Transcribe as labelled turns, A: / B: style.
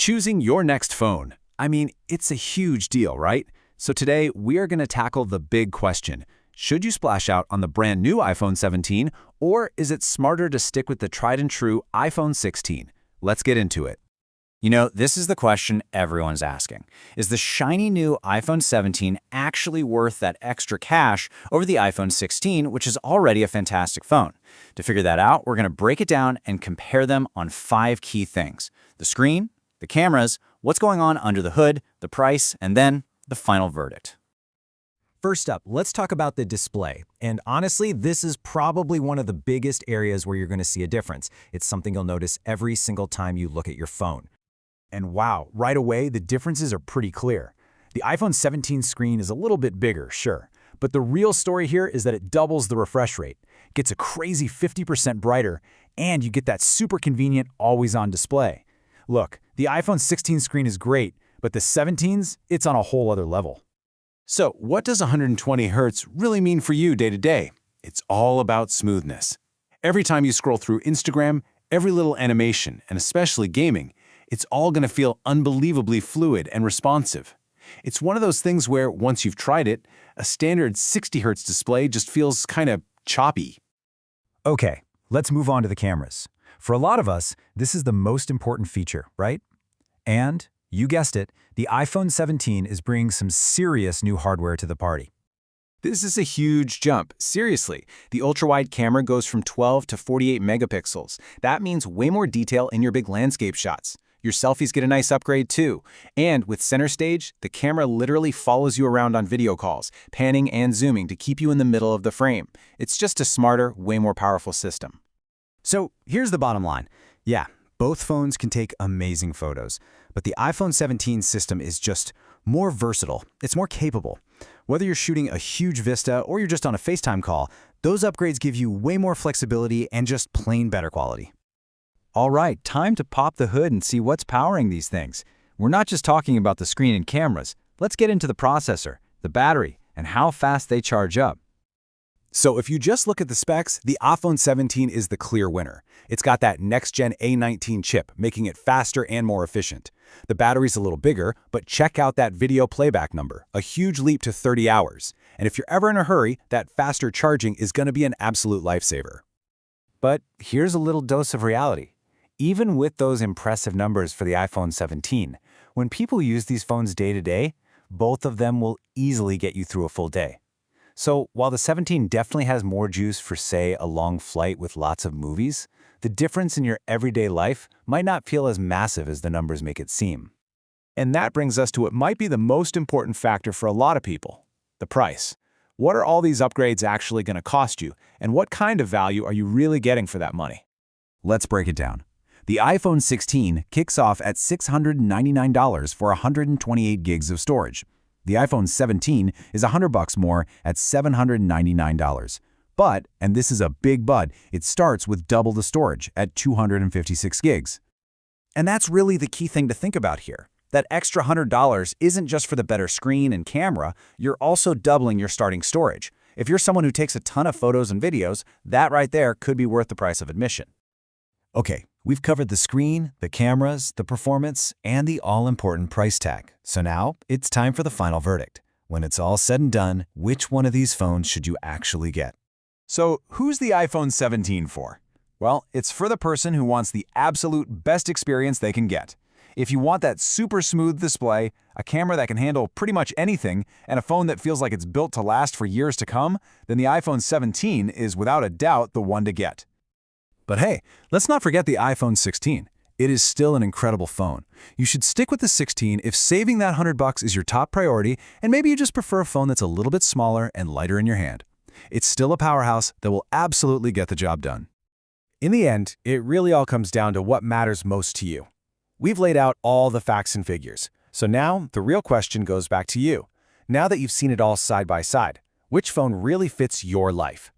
A: Choosing your next phone. I mean, it's a huge deal, right? So today, we are going to tackle the big question. Should you splash out on the brand new iPhone 17, or is it smarter to stick with the tried and true iPhone 16? Let's get into it.
B: This is the question everyone's asking. Is the shiny new iPhone 17 actually worth that extra cash over the iPhone 16, which is already a fantastic phone? To figure that out, we're going to break it down and compare them on 5 key things: the screen, the cameras, what's going on under the hood, the price, and then the final verdict.
C: First up, let's talk about the display. And honestly, this is probably one of the biggest areas where you're going to see a difference. It's something you'll notice every single time you look at your phone.
D: And wow, right away, the differences are pretty clear. The iPhone 17 screen is a little bit bigger, sure, but the real story here is that it doubles the refresh rate, gets a crazy 50% brighter, and you get that super convenient always-on display. Look, the iPhone 16 screen is great, but the 17's, it's on a whole other level.
A: So, what does 120 Hz really mean for you day to day? It's all about smoothness. Every time you scroll through Instagram, every little animation, and especially gaming, it's all going to feel unbelievably fluid and responsive. It's one of those things where, once you've tried it, a standard 60 Hz display just feels kind of choppy.
D: Okay, let's move on to the cameras. For a lot of us, this is the most important feature, right? And, you guessed it, the iPhone 17 is bringing some serious new hardware to the party.
A: This is a huge jump. Seriously, the ultra-wide camera goes from 12 to 48 megapixels. That means way more detail in your big landscape shots. Your selfies get a nice upgrade too. And with Center Stage, the camera literally follows you around on video calls, panning and zooming to keep you in the middle of the frame. It's just a smarter, way more powerful system.
D: So here's the bottom line. Yeah, both phones can take amazing photos, but the iPhone 17 system is just more versatile. It's more capable. Whether you're shooting a huge vista or you're just on a FaceTime call, those upgrades give you way more flexibility and just plain better quality.
E: All right, time to pop the hood and see what's powering these things. We're not just talking about the screen and cameras. Let's get into the processor, the battery, and how fast they charge up.
A: So if you just look at the specs, the iPhone 17 is the clear winner. It's got that next-gen A19 chip, making it faster and more efficient. The battery's a little bigger, but check out that video playback number, a huge leap to 30 hours. And if you're ever in a hurry, that faster charging is going to be an absolute lifesaver.
D: But here's a little dose of reality. Even with those impressive numbers for the iPhone 17, when people use these phones day to day, both of them will easily get you through a full day. So while the 17 definitely has more juice for, say, a long flight with lots of movies, the difference in your everyday life might not feel as massive as the numbers make it seem.
A: And that brings us to what might be the most important factor for a lot of people: the price. What are all these upgrades actually going to cost you, and what kind of value are you really getting for that money?
D: Let's break it down. The iPhone 16 kicks off at $699 for 128 gigs of storage. The iPhone 17 is $100 more at $799. But, and this is a big but, it starts with double the storage at 256 gigs. And that's really the key thing to think about here. That extra $100 isn't just for the better screen and camera, you're also doubling your starting storage. If you're someone who takes a ton of photos and videos, that right there could be worth the price of admission. Okay, we've covered the screen, the cameras, the performance, and the all-important price tag. So now, it's time for the final verdict. When it's all said and done, which one of these phones should you actually get?
A: So, who's the iPhone 17 for? Well, it's for the person who wants the absolute best experience they can get. If you want that super smooth display, a camera that can handle pretty much anything, and a phone that feels like it's built to last for years to come, then the iPhone 17 is without a doubt the one to get. But hey, let's not forget the iPhone 16. It is still an incredible phone. You should stick with the 16 if saving that $100 is your top priority, and maybe you just prefer a phone that's a little bit smaller and lighter in your hand. It's still a powerhouse that will absolutely get the job done. In the end, it really all comes down to what matters most to you. We've laid out all the facts and figures. So now, the real question goes back to you. Now that you've seen it all side by side, which phone really fits your life?